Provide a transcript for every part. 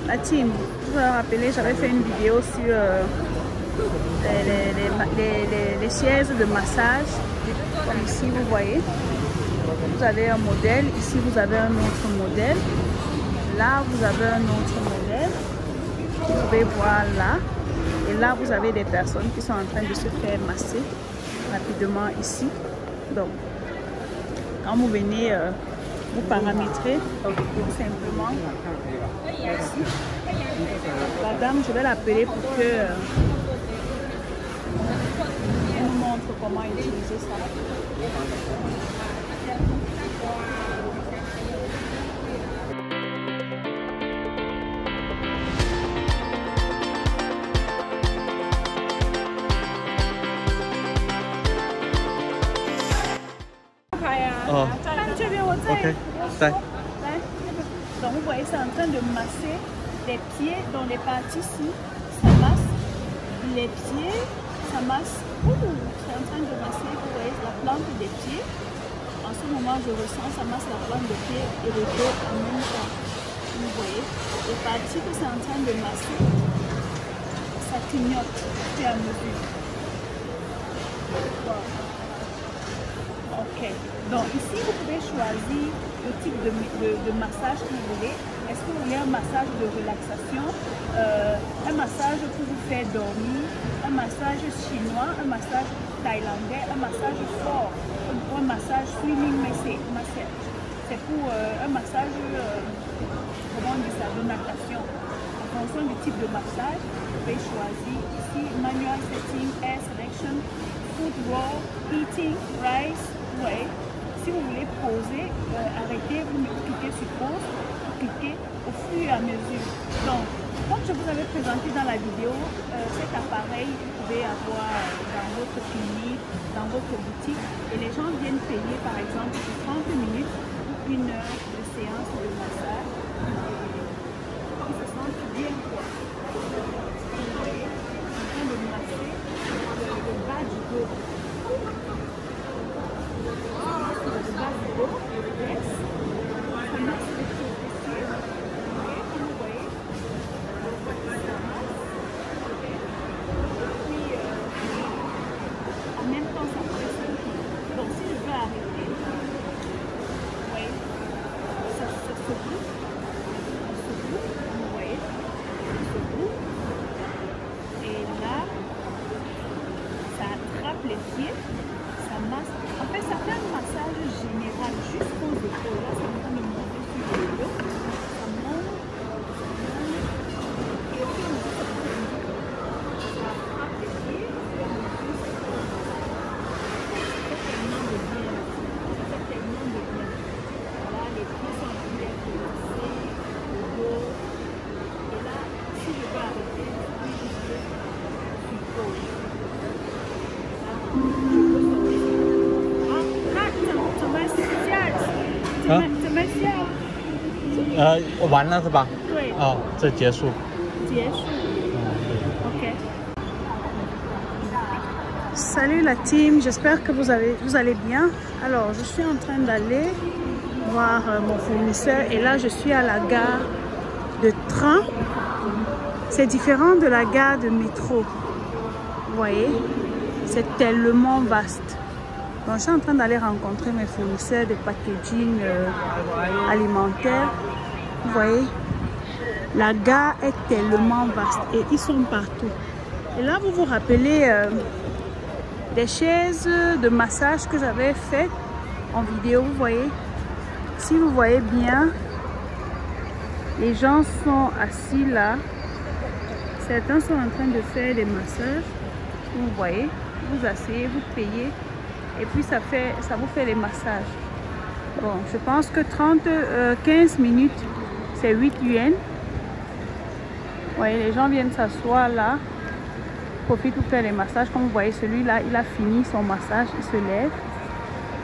La team, vous vous rappelez, j'avais fait une vidéo sur les chaises de massage. Comme ici, vous voyez, vous avez un modèle. Ici, vous avez un autre modèle. Là, vous avez un autre modèle. Vous pouvez voir là. Et là, vous avez des personnes qui sont en train de se faire masser rapidement ici. Donc, quand vous venez, vous paramétrez simplement ici. La dame, je vais l'appeler pour que elle nous montre comment utiliser ça. Oh. Ok. Donc vous voyez, c'est en train de masser les pieds dans les parties ici. Ça masse les pieds, ça masse. C'est en train de masser, vous voyez, la plante des pieds. En ce moment, je ressens, ça masse la plante des pieds et le dos en même temps. Vous voyez, les parties que c'est en train de masser, ça clignote au fur et à mesure. Wow. Ok, donc ici vous pouvez choisir le type de massage que vous voulez. Est-ce que vous voulez un massage de relaxation, un massage pour vous faire dormir, un massage chinois, un massage thaïlandais, un massage fort, un massage swimming, mais c'est pour un massage, comment on dit ça, de natation. En fonction du type de massage, vous pouvez choisir ici manual setting, air selection, food raw, eating, rice. Ouais. Si vous voulez poser, arrêtez, vous cliquez sur pause, cliquez au fur et à mesure. Donc, comme je vous avais présenté dans la vidéo, cet appareil, vous pouvez avoir dans votre clinique, dans votre boutique, et les gens viennent payer par exemple pour 30 minutes ou 1 heure de séance de massage. Ils se sentent bien quoi. Vous voyez, en train de masser le bas du dos. Les pieds, ça masse. En fait, ça fait un massage général jusqu'aux épaules. Là, ça me donne de monter sur le dos. Ça monte. Et au fur et à mesure, ça frappe les pieds. Ça fait tellement de bien. Ça fait tellement de bien. Voilà, les pieds sont en train d'être massés, le dos. Et là, si je veux arrêter, je suppose.完了是吧？对。哦，这结束。结束。Ok. Salut la team, j'espère que vous allez bien. Alors, je suis en train d'aller voir mon fournisseur et là, je suis à la gare de train. C'est différent de la gare de métro. Vous voyez, c'est tellement vaste. Donc, je suis en train d'aller rencontrer mes fournisseurs de packaging alimentaire. Vous voyez, la gare est tellement vaste et ils sont partout. Et là, vous vous rappelez des chaises de massage que j'avais fait en vidéo. Vous voyez, si vous voyez bien, les gens sont assis là. Certains sont en train de faire des massages. Vous voyez, vous asseyez, vous payez. Et puis ça vous fait les massages. Bon, je pense que 15 minutes, c'est 8 yuan. Vous voyez, les gens viennent s'asseoir là, profitent pour faire les massages. Comme vous voyez, celui-là, il a fini son massage, il se lève.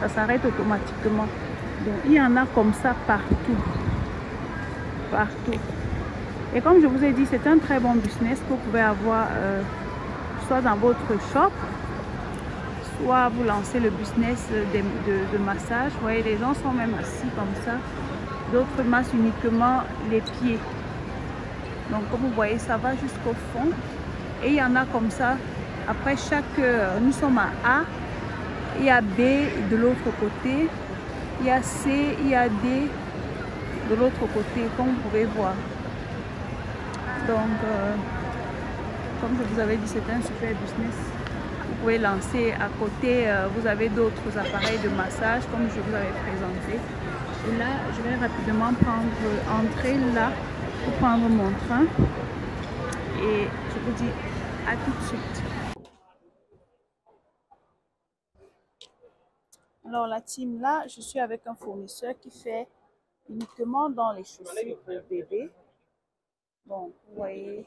Ça s'arrête automatiquement. Donc, il y en a comme ça partout. Partout. Et comme je vous ai dit, c'est un très bon business que vous pouvez avoir soit dans votre shop, soit vous lancez le business de massage. Vous voyez, les gens sont même assis comme ça. D'autres massent uniquement les pieds. Donc comme vous voyez, ça va jusqu'au fond. Et il y en a comme ça. Après chaque... nous sommes à A. Il y a B de l'autre côté. Il y a C, il y a D de l'autre côté, comme vous pouvez voir. Donc, comme je vous avais dit, c'est un super business. Vous pouvez lancer à côté, vous avez d'autres appareils de massage, comme je vous avais présenté. Et là, je vais rapidement entrer là pour prendre mon train. Et je vous dis à tout de suite. Alors la team là, je suis avec un fournisseur qui fait uniquement dans les chaussures pour bébé. Donc vous voyez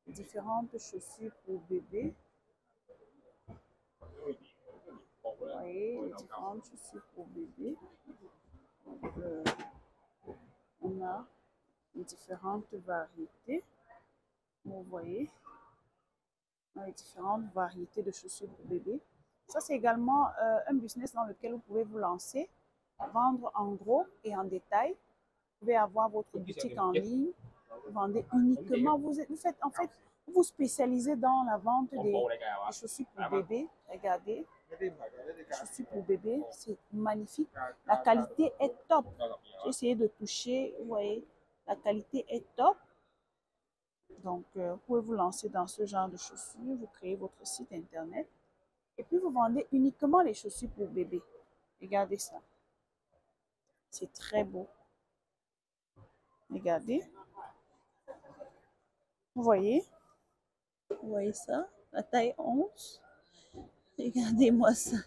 différentes chaussures pour bébé. Vous voyez les différentes chaussures pour bébé. Donc, on a les différentes variétés. Vous voyez, on a les différentes variétés de chaussures pour bébé. Ça, c'est également un business dans lequel vous pouvez vous lancer, vendre en gros et en détail. Vous pouvez avoir votre boutique en ligne, vous vendez uniquement, vous faites en fait, vous vous spécialisez dans la vente des chaussures pour bébé. Regardez, les chaussures pour bébé, c'est magnifique. La qualité est top. J'ai essayé de toucher, vous voyez, la qualité est top. Donc, vous pouvez vous lancer dans ce genre de chaussures, vous créez votre site internet et puis vous vendez uniquement les chaussures pour bébé. Regardez ça. C'est très beau. Regardez. Vous voyez ça? La taille 11. Regardez-moi ça.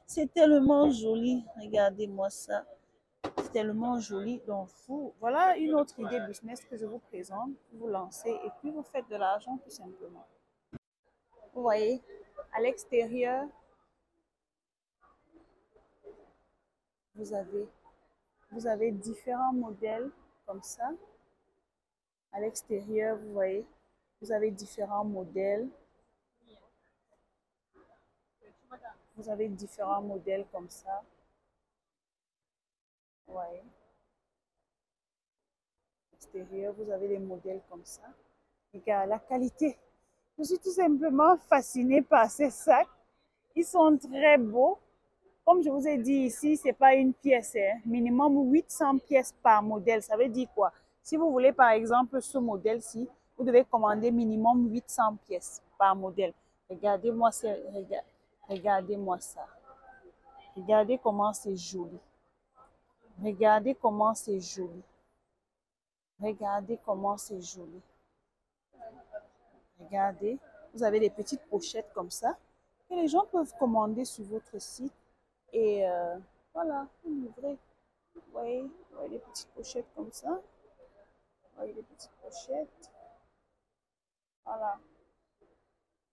C'est tellement joli. Regardez-moi ça. C'est tellement joli. Donc, voilà une autre idée business que je vous présente. Vous lancez et puis vous faites de l'argent tout simplement. Vous voyez, à l'extérieur, vous avez différents modèles comme ça. À l'extérieur, vous voyez, vous avez différents modèles. Vous avez différents modèles comme ça. Vous voyez. À l'extérieur, vous avez des modèles comme ça. Regarde la qualité. Je suis tout simplement fascinée par ces sacs. Ils sont très beaux. Comme je vous ai dit ici, ce n'est pas une pièce. Hein. Minimum 800 pièces par modèle. Ça veut dire quoi? Si vous voulez par exemple ce modèle-ci, vous devez commander minimum 800 pièces par modèle. Regardez-moi ça. Regardez-moi ça. Regardez comment c'est joli. Regardez comment c'est joli. Regardez comment c'est joli. Regardez. Vous avez des petites pochettes comme ça que les gens peuvent commander sur votre site. Et voilà, vous l'ouvrez. Vous voyez des petites pochettes comme ça. Vous voyez des petites pochettes. Voilà.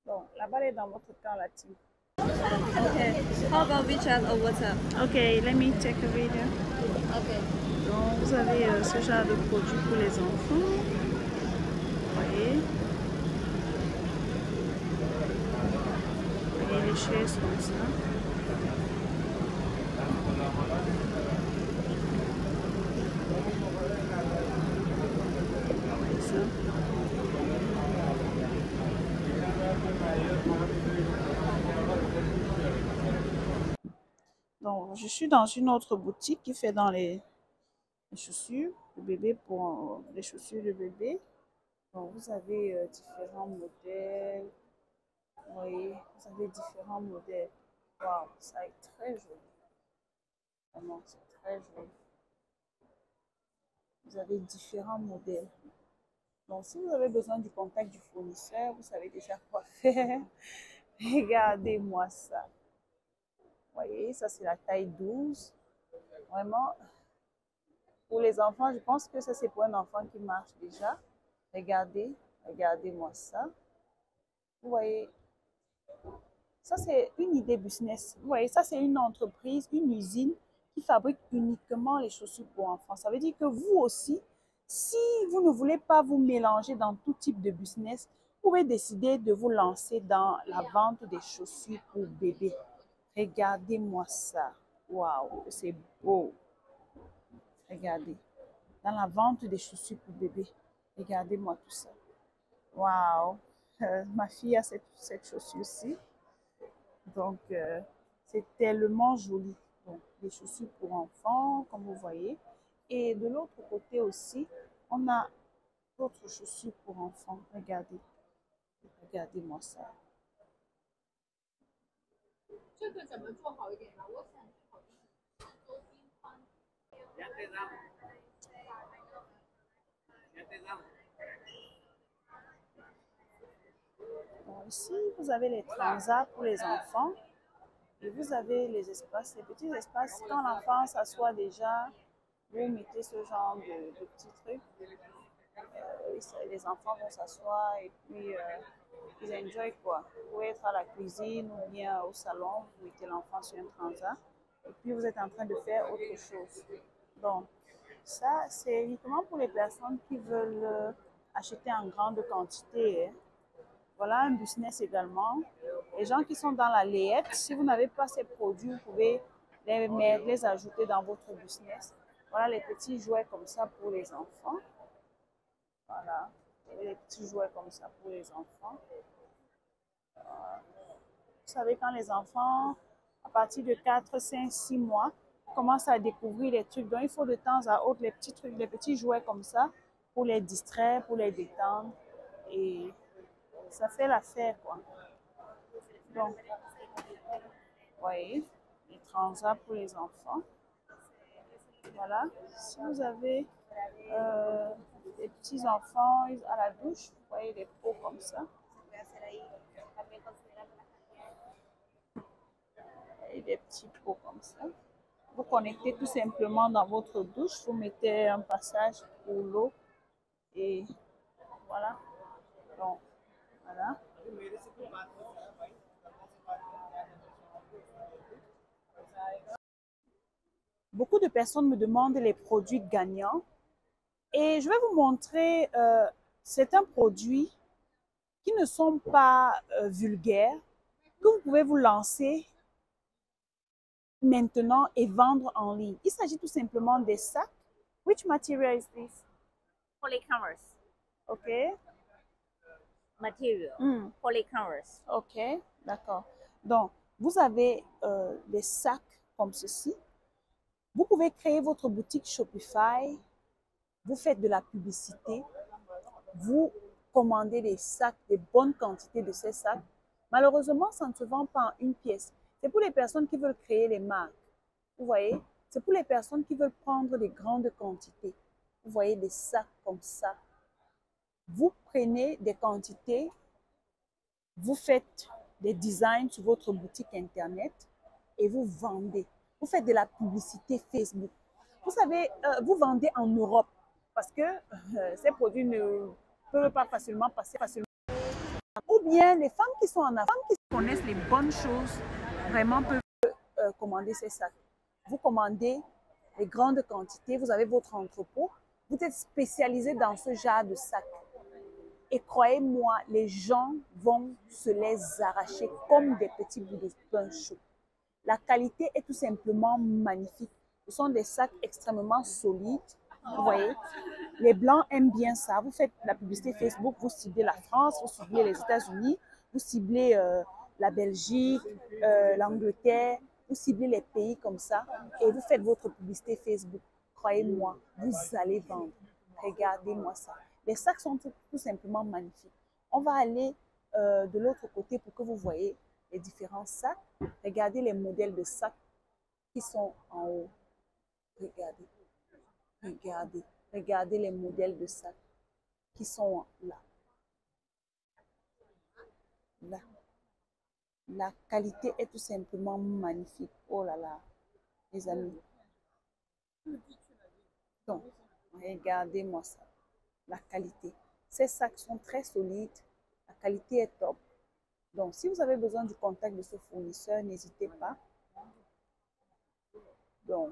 Donc, la balle est dans votre camp, la team. Okay. How about WeChat or WhatsApp? Ok, let me check the video. Okay. Donc, vous avez ce genre de produit pour les enfants. Vous voyez. Vous voyez les chaises comme ça. Donc, je suis dans une autre boutique qui fait dans les chaussures de bébé pour les chaussures de bébé. Donc, vous avez différents modèles. Vous voyez, vous avez différents modèles. Waouh, ça est très joli. Vraiment, c'est très joli. Vous avez différents modèles. Donc, si vous avez besoin du contact du fournisseur, vous savez déjà quoi faire. Regardez-moi ça. Vous voyez, ça c'est la taille 12. Vraiment, pour les enfants, je pense que ça c'est pour un enfant qui marche déjà. Regardez, regardez-moi ça. Vous voyez, ça c'est une idée business. Vous voyez, ça c'est une entreprise, une usine qui fabrique uniquement les chaussures pour enfants. Ça veut dire que vous aussi, si vous ne voulez pas vous mélanger dans tout type de business, vous pouvez décider de vous lancer dans la vente des chaussures pour bébé. Regardez-moi ça. Waouh, c'est beau. Regardez. Dans la vente des chaussures pour bébé. Regardez-moi tout ça. Waouh! Ma fille a cette chaussure-ci. Donc, c'est tellement joli. Donc, des chaussures pour enfants, comme vous voyez. Et de l'autre côté aussi, on a d'autres chaussures pour enfants. Regardez. Regardez-moi ça. Bon, ici, vous avez les transats pour les enfants. Et vous avez les espaces, les petits espaces. Quand l'enfant s'assoit déjà, vous mettez ce genre de petits trucs. Les enfants vont s'asseoir et puis ils enjoy quoi. Vous pouvez être à la cuisine ou bien au salon, vous mettez l'enfant sur un transat et puis vous êtes en train de faire autre chose. Donc, ça, c'est uniquement pour les personnes qui veulent acheter en grande quantité. Hein. Voilà un business également. Les gens qui sont dans la layette, si vous n'avez pas ces produits, vous pouvez les ajouter dans votre business. Voilà les petits jouets comme ça pour les enfants. Voilà, les petits jouets comme ça pour les enfants. Vous savez, quand les enfants, à partir de 4, 5, 6 mois, commencent à découvrir les trucs, donc il faut de temps à autre les petits trucs, les petits jouets comme ça pour les distraire, pour les détendre. Et ça fait l'affaire, quoi. Donc, vous voyez, les transats pour les enfants. Voilà, si vous avez des petits enfants à la douche, vous voyez des pots comme ça. Et des petits pots comme ça. Vous connectez tout simplement dans votre douche, vous mettez un passage pour l'eau et voilà. Donc, voilà. Beaucoup de personnes me demandent les produits gagnants et je vais vous montrer certains produits qui ne sont pas vulgaires, que vous pouvez vous lancer maintenant et vendre en ligne. Il s'agit tout simplement des sacs. Which material is this? Polycanvas Okay. material. Polycanvas. Ok, d'accord. Donc, vous avez des sacs comme ceci. Vous pouvez créer votre boutique Shopify. Vous faites de la publicité. Vous commandez des sacs, des bonnes quantités de ces sacs. Malheureusement, ça ne se vend pas en une pièce. C'est pour les personnes qui veulent créer les marques. Vous voyez? C'est pour les personnes qui veulent prendre des grandes quantités. Vous voyez des sacs comme ça. Vous prenez des quantités, vous faites des designs sur votre boutique Internet et vous vendez. Vous faites de la publicité Facebook. Vous savez, vous vendez en Europe parce que ces produits ne peuvent pas facilement passer facilement. Ou bien les femmes qui sont en Afrique, qui connaissent les bonnes choses, vraiment peuvent commander ces sacs. Vous commandez les grandes quantités, vous avez votre entrepôt, vous êtes spécialisé dans ce genre de sacs. Et croyez-moi, les gens vont se les arracher comme des petits bouts de pain chaud. La qualité est tout simplement magnifique. Ce sont des sacs extrêmement solides. Vous voyez, les Blancs aiment bien ça. Vous faites la publicité Facebook, vous ciblez la France, vous ciblez les États-Unis, vous ciblez la Belgique, l'Angleterre, vous ciblez les pays comme ça et vous faites votre publicité Facebook. Croyez-moi, vous allez vendre. Regardez-moi ça. Les sacs sont tout simplement magnifiques. On va aller de l'autre côté pour que vous voyez les différents sacs. Regardez les modèles de sacs qui sont en haut. Regardez. Regardez. Regardez les modèles de sacs qui sont là. Là. La qualité est tout simplement magnifique. Oh là là, les amis. Donc, regardez-moi ça. La qualité. Ces sacs sont très solides. La qualité est top. Donc, si vous avez besoin du contact de ce fournisseur, n'hésitez pas. Donc,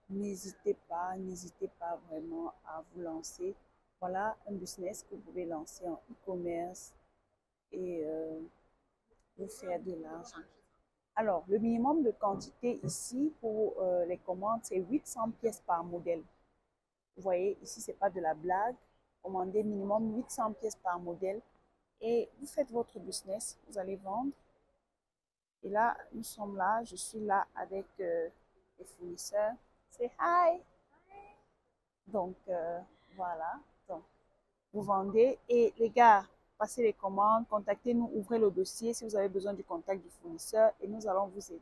n'hésitez pas vraiment à vous lancer. Voilà un business que vous pouvez lancer en e-commerce et vous faire de l'argent. Alors, le minimum de quantité ici pour les commandes, c'est 800 pièces par modèle. Vous voyez, ici, c'est pas de la blague. Commandez minimum 800 pièces par modèle et vous faites votre business. Vous allez vendre. Et là, nous sommes là. Je suis là avec les fournisseurs. Say hi! Donc, voilà. Donc, vous vendez. Et les gars, passez les commandes, contactez-nous, ouvrez le dossier si vous avez besoin du contact du fournisseur et nous allons vous aider.